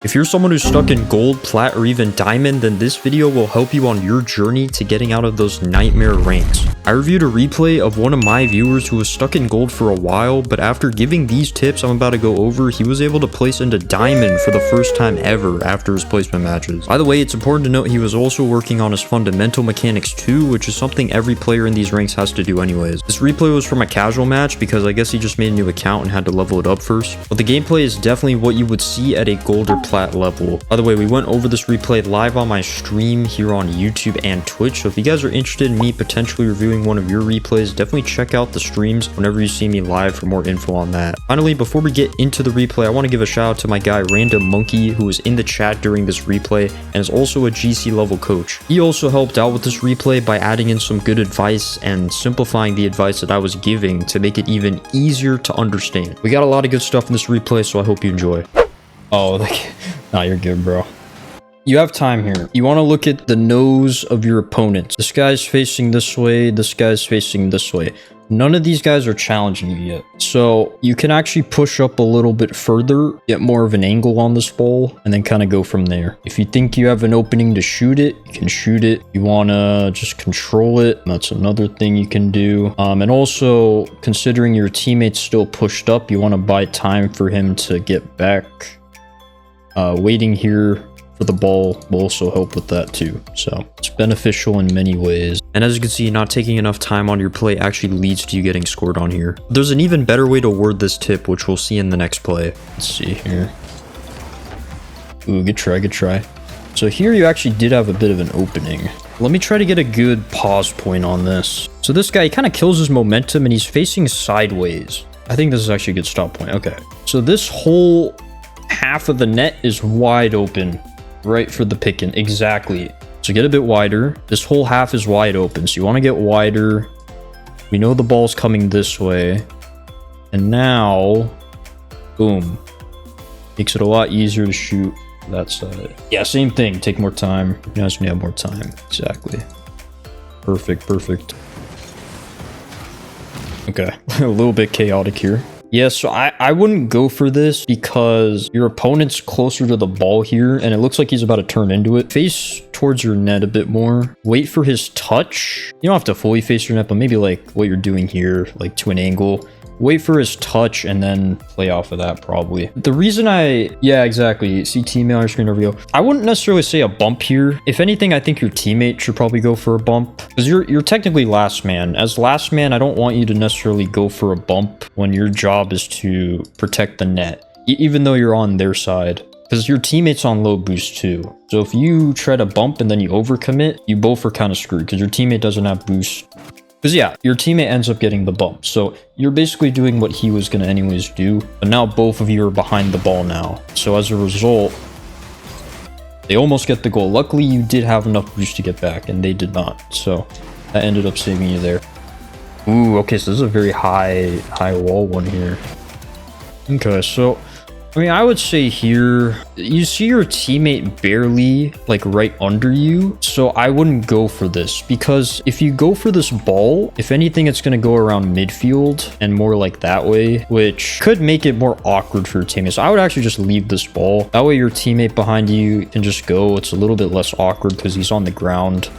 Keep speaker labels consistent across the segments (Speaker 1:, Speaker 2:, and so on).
Speaker 1: If you're someone who's stuck in gold, plat, or even diamond, then this video will help you on your journey to getting out of those nightmare ranks. I reviewed a replay of one of my viewers who was stuck in gold for a while, but after giving these tips I'm about to go over, he was able to place into diamond for the first time ever after his placement matches. By the way, it's important to note he was also working on his fundamental mechanics too, which is something every player in these ranks has to do anyways. This replay was from a casual match because I guess he just made a new account and had to level it up first, but the gameplay is definitely what you would see at a gold or plat level. By the way, we went over this replay live on my stream here on YouTube and Twitch, so if you guys are interested in me potentially reviewing one of your replays, definitely check out the streams whenever you see me live for more info on that. Finally, before we get into the replay, I want to give a shout out to my guy RandomMonkey, who was in the chat during this replay and is also a GC level coach. He also helped out with this replay by adding in some good advice and simplifying the advice that I was giving to make it even easier to understand. We got a lot of good stuff in this replay, so I hope you enjoy. Oh, nah, you're good, bro. You have time here. You want to look at the nose of your opponents. This guy's facing this way. This guy's facing this way. None of these guys are challenging you yet. So you can actually push up a little bit further, get more of an angle on this ball, and then kind of go from there. If you think you have an opening to shoot it, you can shoot it. You want to just control it. That's another thing you can do. And also, considering your teammate's still pushed up, you want to buy time for him to get back. Waiting here for the ball will also help with that too, so it's beneficial in many ways. And as you can see, not taking enough time on your play actually leads to you getting scored on here. There's an even better way to word this tip, which we'll see in the next play. Let's see here. Ooh, good try, good try. So here you actually did have a bit of an opening. Let me try to get a good pause point on this. So this guy kind of kills his momentum and he's facing sideways. I think this is actually a good stop point. Okay, so this whole half of the net is wide open right for the picking. Exactly. So get a bit wider. This whole half is wide open, so you want to get wider. We know the ball's coming this way, and now boom, makes it a lot easier to shoot that side. Yeah, same thing, take more time. You guys have more time. Exactly. Perfect. Okay. A little bit chaotic here. Yeah, so I wouldn't go for this because your opponent's closer to the ball here and it looks like he's about to turn into it. Face towards your net a bit more. Wait for his touch. You don't have to fully face your net, but maybe like what you're doing here, like to an angle. Wait for his touch and then play off of that probably. The reason yeah, exactly. See teammate on your screen, over you go. I wouldn't necessarily say a bump here. If anything, I think your teammate should probably go for a bump because you're technically last man. As last man, I don't want you to necessarily go for a bump when your job is to protect the net, even though you're on their side. Because your teammate's on low boost too. So if you try to bump and then you overcommit, you both are kind of screwed because your teammate doesn't have boost. Because yeah, your teammate ends up getting the bump. So you're basically doing what he was going to anyways do. But now both of you are behind the ball now. So as a result, they almost get the goal. Luckily, you did have enough boost to get back and they did not. So that ended up saving you there. Ooh, okay, so this is a very high wall one here. Okay, so I mean, I would say here, you see your teammate barely like right under you. So I wouldn't go for this because if you go for this ball, if anything, it's going to go around midfield and more like that way, which could make it more awkward for your teammate. So I would actually just leave this ball. That way your teammate behind you can just go. It's a little bit less awkward because he's on the ground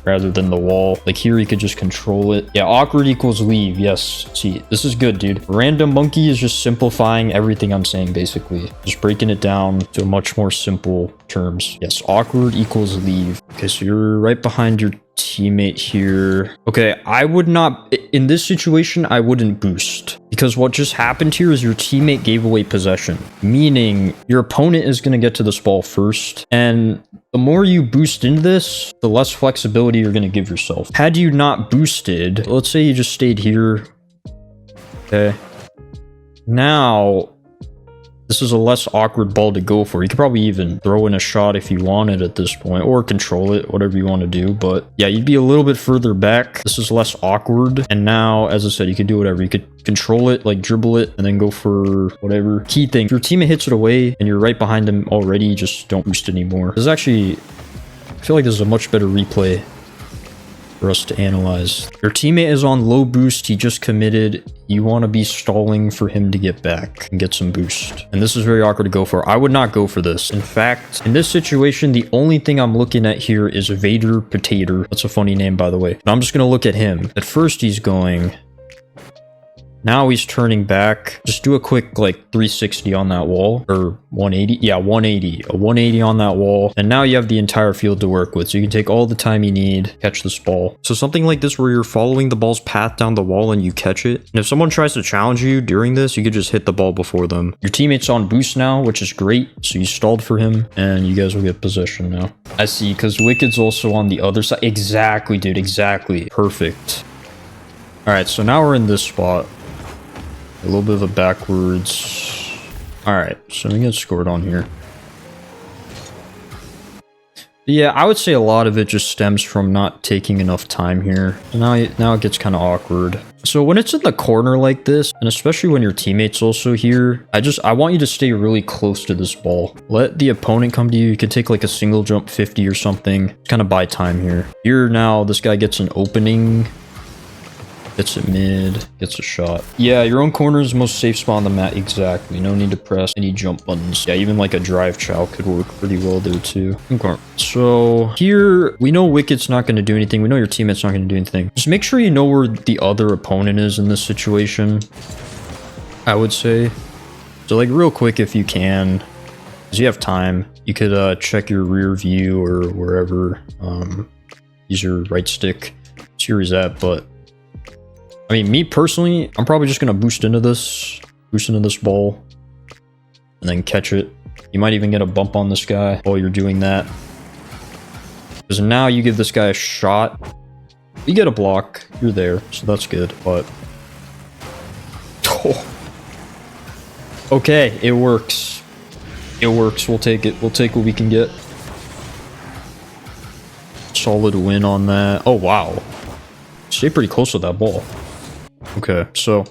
Speaker 1: rather than the wall. Like here, you could just control it. Yeah, awkward equals leave. Yes. See, this is good, dude. RandomMonkey is just simplifying everything I'm saying, basically. Just breaking it down to much more simple terms. Yes, awkward equals leave. Okay, so you're right behind your teammate here. Okay, I would not, in this situation, I wouldn't boost. Because what just happened here is your teammate gave away possession. Meaning, your opponent is going to get to this ball first. And the more you boost into this, the less flexibility you're going to give yourself. Had you not boosted, let's say you just stayed here. Okay. Now, this is a less awkward ball to go for. You could probably even throw in a shot if you wanted at this point, or control it, whatever you want to do. But yeah, you'd be a little bit further back. This is less awkward. And now, as I said, you could do whatever. You could control it, like dribble it, and then go for whatever. Key thing, if your teammate hits it away and you're right behind them already, just don't boost anymore. This is actually, I feel like this is a much better replay for us to analyze. Your teammate is on low boost. He just committed. You want to be stalling for him to get back and get some boost. And this is very awkward to go for. I would not go for this. In fact, in this situation, the only thing I'm looking at here is Vader Potato. That's a funny name, by the way. And I'm just going to look at him. At first, he's going... Now he's turning back. Just do a quick like 360 on that wall, or 180. Yeah, 180. A 180 on that wall. And now you have the entire field to work with. So you can take all the time you need, catch this ball. So something like this where you're following the ball's path down the wall and you catch it. And if someone tries to challenge you during this, you could just hit the ball before them. Your teammate's on boost now, which is great. So you stalled for him and you guys will get possession now. I see, because Wicked's also on the other side. Exactly, dude. Exactly. Perfect. All right, so now we're in this spot. A little bit of a backwards. All right, so we get scored on here. Yeah, I would say a lot of it just stems from not taking enough time here. Now it gets kind of awkward. So when it's in the corner like this, and especially when your teammate's also here, I want you to stay really close to this ball. Let the opponent come to you. You could take like a single jump 50 or something. Kind of buy time here. Here now, this guy gets an opening. Gets it mid, gets a shot. Yeah, your own corner is the most safe spot on the mat. Exactly. No need to press any jump buttons. Yeah, even like a drive chow could work pretty well there too. Okay. So here, we know Wicked's not going to do anything. We know your teammate's not going to do anything. Just make sure you know where the other opponent is in this situation, I would say. So like real quick if you can, because you have time, you could check your rear view or wherever. Use your right stick. See where he's at, but I mean, me personally, I'm probably just going to boost into this ball and then catch it. You might even get a bump on this guy while you're doing that. Because now you give this guy a shot. You get a block. You're there. So that's good. But oh. Okay, it works. It works. We'll take it. We'll take what we can get. Solid win on that. Oh, wow. Stay pretty close to that ball. Okay, so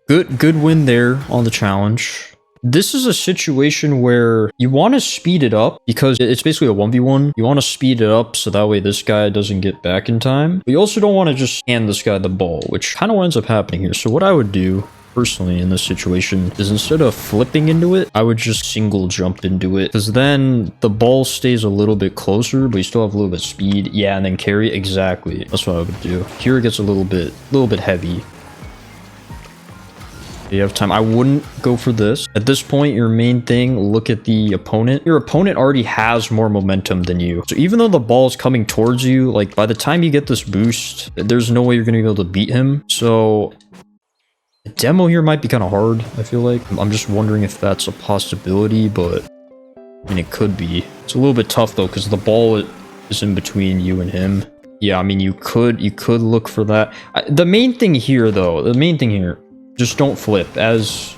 Speaker 1: good win there on the challenge. This is a situation where you want to speed it up because it's basically a 1v1. You want to speed it up so that way this guy doesn't get back in time. But you also don't want to just hand this guy the ball, which kind of ends up happening here. So what I would do personally in this situation is instead of flipping into it, I would just single jump into it, because then the ball stays a little bit closer, but you still have a little bit of speed. Yeah, and then carry. Exactly. That's what I would do. Here it gets a little bit heavy. You have time. I wouldn't go for this. At this point, your main thing, look at the opponent. Your opponent already has more momentum than you. So even though the ball is coming towards you, like by the time you get this boost, there's no way you're going to be able to beat him. So the demo here might be kind of hard, I feel like. I'm just wondering if that's a possibility, but I mean, it could be. It's a little bit tough though, because the ball is in between you and him. Yeah, I mean, you could look for that. The main thing here though, just don't flip. As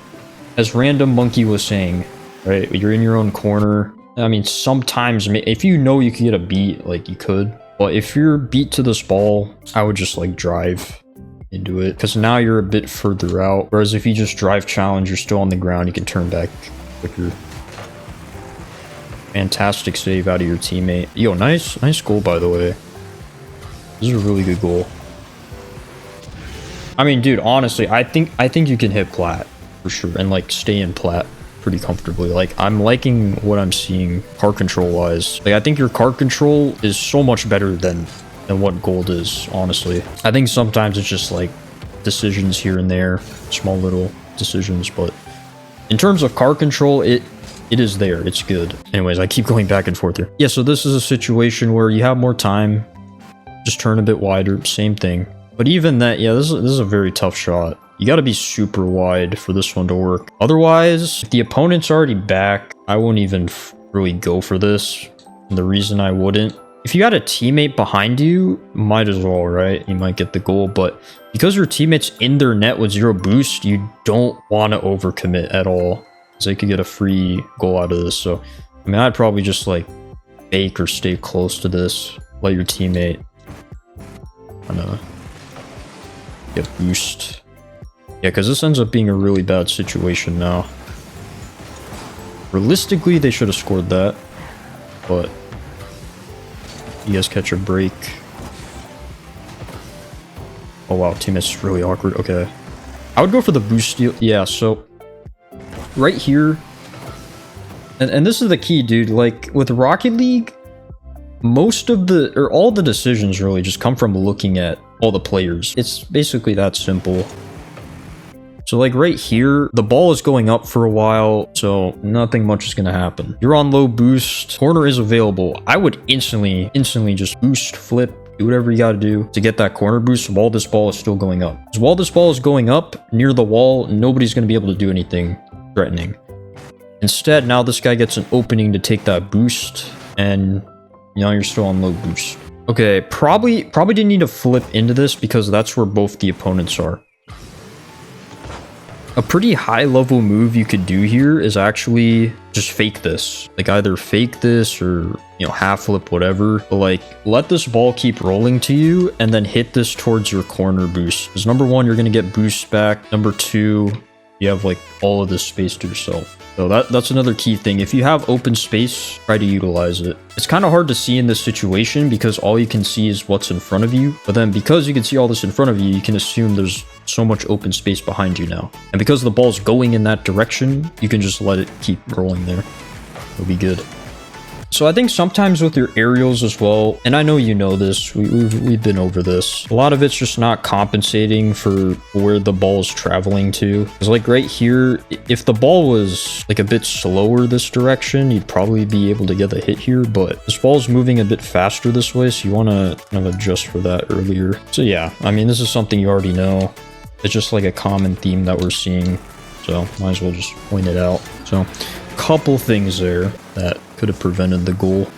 Speaker 1: RandomMonkey was saying, right? You're in your own corner. I mean, sometimes if you know you could get a beat, like you could. But if you're beat to this ball, I would just like drive into it, because now you're a bit further out. Whereas if you just drive challenge, you're still on the ground, you can turn back quicker. Fantastic save out of your teammate. Yo, nice goal, by the way. This is a really good goal. I mean, dude, honestly, I think you can hit Plat for sure, and like stay in Plat pretty comfortably. Like, I'm liking what I'm seeing car control wise. Like, I think your car control is so much better than what gold is, honestly. I think sometimes it's just like decisions here and there, small little decisions, but in terms of car control, it is there. It's good. Anyways, I keep going back and forth here. Yeah, so this is a situation where you have more time. Just turn a bit wider, same thing. But even that, yeah, this is a very tough shot. You got to be super wide for this one to work. Otherwise, if the opponent's already back, I wouldn't even really go for this. And the reason I wouldn't, if you had a teammate behind you, might as well, right? You might get the goal, but because your teammate's in their net with 0 boost, you don't want to overcommit at all, because they could get a free goal out of this. So, I mean, I'd probably just like fake or stay close to this, let your teammate kind of get boost. Yeah, because this ends up being a really bad situation now. Realistically, they should have scored that, but you guys catch a break. Oh wow, teammates really awkward. Okay. I would go for the boost steal. Yeah, so right here. And this is the key, dude. Like with Rocket League, most of the, or all the decisions really just come from looking at all the players. It's basically that simple. So like right here, the ball is going up for a while, so nothing much is going to happen. You're on low boost, corner is available. I would instantly just boost, flip, do whatever you got to do to get that corner boost while this ball is still going up. Because while this ball is going up near the wall, nobody's going to be able to do anything threatening. Instead, now this guy gets an opening to take that boost, and now you're still on low boost. Okay, probably didn't need to flip into this because that's where both the opponents are. A pretty high level move you could do here is actually just fake this. Like either fake this or, you know, half flip, whatever. But like let this ball keep rolling to you and then hit this towards your corner boost. Because number one, you're going to get boost back. Number two, you have like all of this space to yourself. So that's another key thing. If you have open space, try to utilize it. It's kind of hard to see in this situation because all you can see is what's in front of you. But then because you can see all this in front of you, you can assume there's so much open space behind you now. And because the ball's going in that direction, you can just let it keep rolling there. It'll be good. So I think sometimes with your aerials as well, and I know you know this, we've been over this. A lot of it's just not compensating for where the ball is traveling to. Because like right here, if the ball was like a bit slower this direction, you'd probably be able to get a hit here. But this ball is moving a bit faster this way, so you want to kind of adjust for that earlier. So yeah, I mean, this is something you already know. It's just like a common theme that we're seeing. So might as well just point it out. So couple things there that could have prevented the goal.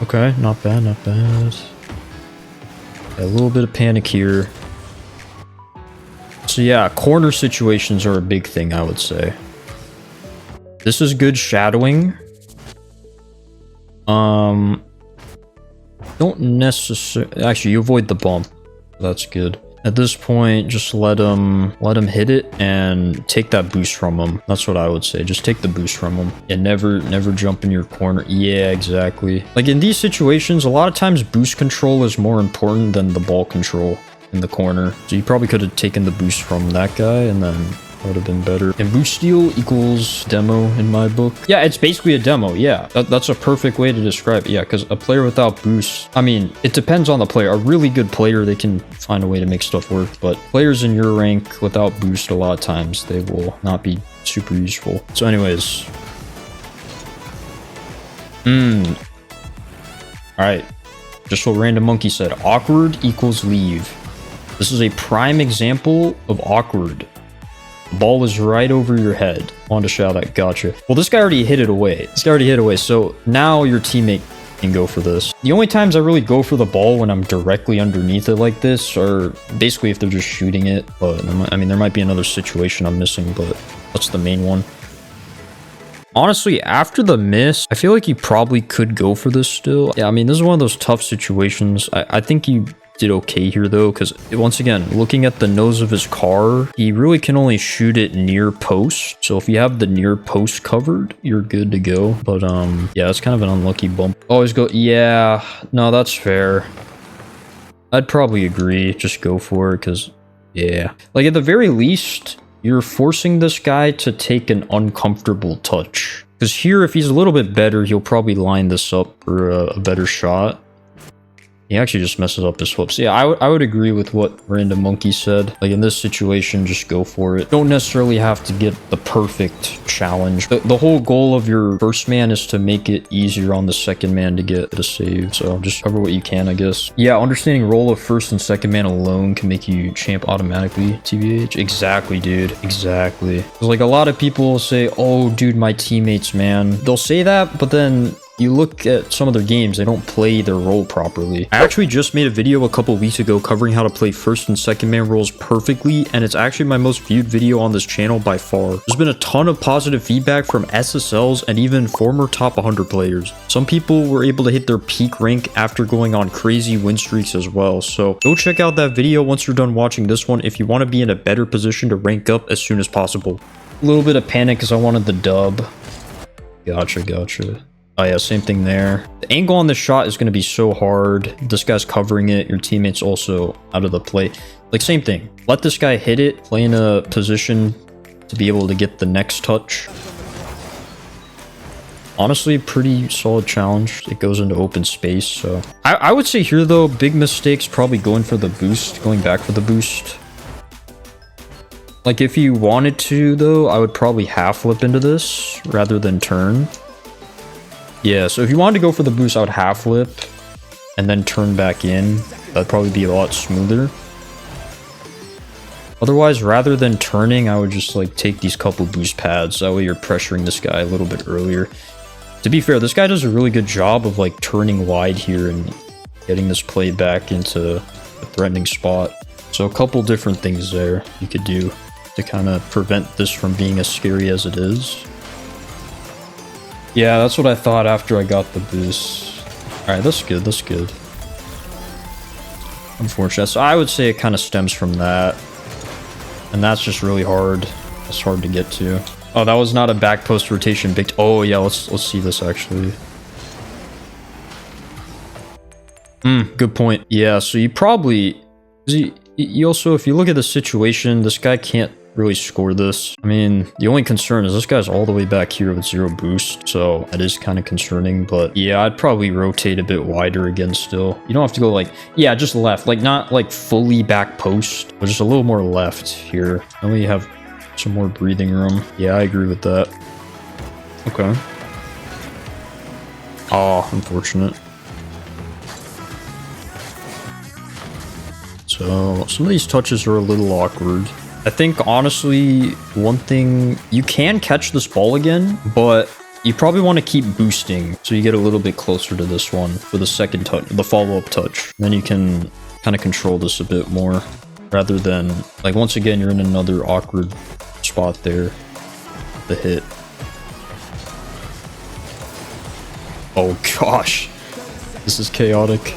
Speaker 1: Okay, not bad, not bad. A little bit of panic here. So yeah, corner situations are a big thing, I would say. This is good shadowing. Don't necessarily, actually you avoid the bump. That's good. At this point, just let him hit it and take that boost from him. That's what I would say. Just take the boost from him and never jump in your corner. Yeah, exactly. Like in these situations, a lot of times boost control is more important than the ball control in the corner. So you probably could have taken the boost from that guy and then that would have been better. And boost steal equals demo in my book. Yeah, it's basically a demo. Yeah, that's a perfect way to describe it. Yeah, because a player without boost, I mean, it depends on the player. A really good player, they can find a way to make stuff work. But players in your rank without boost, a lot of times, they will not be super useful. So anyways. Alright. Just what RandomMonkey said. Awkward equals leave. This is a prime example of awkward. Ball is right over your head. Wanted to shout that. Gotcha. Well, this guy already hit it away. So now your teammate can go for this. The only times I really go for the ball when I'm directly underneath it like this are basically if they're just shooting it. But I mean, there might be another situation I'm missing, but that's the main one. Honestly, after the miss, I feel like you probably could go for this still. Yeah, I mean, this is one of those tough situations. I think you did okay here though, because once again, looking at the nose of his car, he really can only shoot it near post. So if you have the near post covered, you're good to go. But yeah, it's kind of an unlucky bump. Always go, yeah, no, that's fair. I'd probably agree, just go for it, because yeah, like at the very least, you're forcing this guy to take an uncomfortable touch. Because here, if he's a little bit better, he'll probably line this up for a better shot. He actually just messes up his flips. Yeah, I would agree with what RandomMonkey said. Like in this situation, just go for it. Don't necessarily have to get the perfect challenge. The whole goal of your first man is to make it easier on the second man to get a save. So just cover what you can, I guess. Yeah, understanding role of first and second man alone can make you champ automatically, TBH. Exactly, dude. Exactly. 'Cause like a lot of people will say, oh, dude, my teammates, man. They'll say that, but then you look at some of their games, they don't play their role properly. I actually just made a video a couple weeks ago covering how to play first and second man roles perfectly, and it's actually my most viewed video on this channel by far. There's been a ton of positive feedback from SSLs and even former top 100 players. Some people were able to hit their peak rank after going on crazy win streaks as well, so go check out that video once you're done watching this one if you want to be in a better position to rank up as soon as possible. A little bit of panic because I wanted the dub. Gotcha. Oh yeah, same thing there. The angle on this shot is going to be so hard. This guy's covering it. Your teammate's also out of the play. Like, same thing. Let this guy hit it. Play in a position to be able to get the next touch. Honestly, pretty solid challenge. It goes into open space, so... I would say here, though, big mistakes probably going for the boost. Going back for the boost. Like, if you wanted to, though, I would probably half flip into this rather than turn. Yeah, so if you wanted to go for the boost, I would half flip and then turn back in. That'd probably be a lot smoother. Otherwise, rather than turning, I would just like take these couple boost pads. That way you're pressuring this guy a little bit earlier. To be fair, this guy does a really good job of like turning wide here and getting this play back into a threatening spot. So a couple different things there you could do to kind of prevent this from being as scary as it is. Yeah, that's what I thought after I got the boost. Alright, that's good, that's good. Unfortunate. So I would say it kind of stems from that. And that's just really hard. It's hard to get to. Oh, that was not a back post rotation. Big. Oh yeah, let's see this actually. Good point. Yeah, so you probably... You also, if you look at the situation, this guy can't really score this. I mean, the only concern is this guy's all the way back here with 0 boost, so that is kind of concerning. But yeah, I'd probably rotate a bit wider again still. You don't have to go like, yeah, just left, like not like fully back post, but just a little more left here. Then we have some more breathing room. Yeah, I agree with that. Okay. Oh, unfortunate. So some of these touches are a little awkward. I think, honestly, one thing... You can catch this ball again, but you probably want to keep boosting so you get a little bit closer to this one for the second touch, the follow-up touch. Then you can kind of control this a bit more rather than... Like, once again, you're in another awkward spot there. The hit. Oh, gosh. This is chaotic.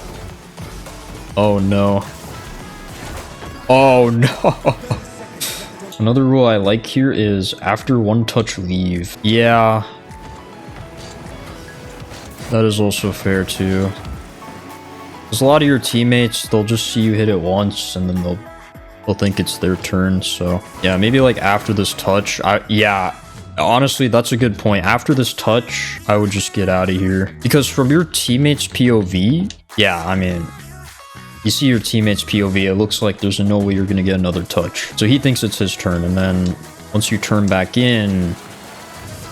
Speaker 1: Oh, no. Oh, no. Another rule I like here is after one touch leave. Yeah. That is also fair too. Because a lot of your teammates, they'll just see you hit it once and then they'll think it's their turn. So yeah, maybe like after this touch, yeah, honestly, that's a good point. After this touch, I would just get out of here. Because from your teammate's POV, yeah, I mean... You see your teammate's POV, it looks like there's no way you're going to get another touch. So he thinks it's his turn, and then once you turn back in,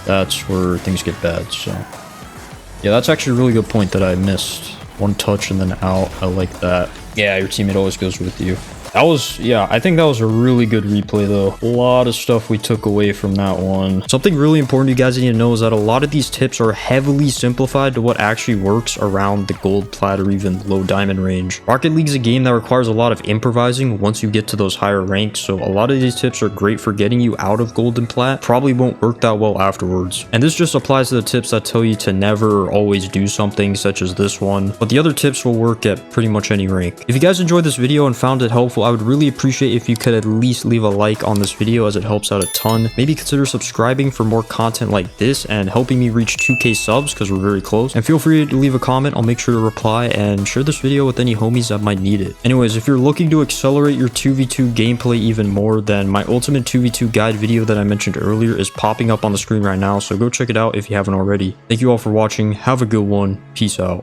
Speaker 1: that's where things get bad. So yeah, that's actually a really good point that I missed. One touch and then out. I like that. Yeah, your teammate always goes with you. That was, yeah, I think that was a really good replay though. A lot of stuff we took away from that one. Something really important you guys need to know is that a lot of these tips are heavily simplified to what actually works around the gold, plat, or even low diamond range. Rocket League's a game that requires a lot of improvising once you get to those higher ranks, so a lot of these tips are great for getting you out of gold and plat, probably won't work that well afterwards. And this just applies to the tips that tell you to never or always do something, such as this one, but the other tips will work at pretty much any rank. If you guys enjoyed this video and found it helpful, I would really appreciate if you could at least leave a like on this video, as it helps out a ton. Maybe consider subscribing for more content like this and helping me reach 2K subs, because we're very close. And feel free to leave a comment. I'll make sure to reply, and share this video with any homies that might need it. Anyways, if you're looking to accelerate your 2v2 gameplay even more, then my ultimate 2v2 guide video that I mentioned earlier is popping up on the screen right now, so go check it out if you haven't already. Thank you all for watching. Have a good one. Peace out.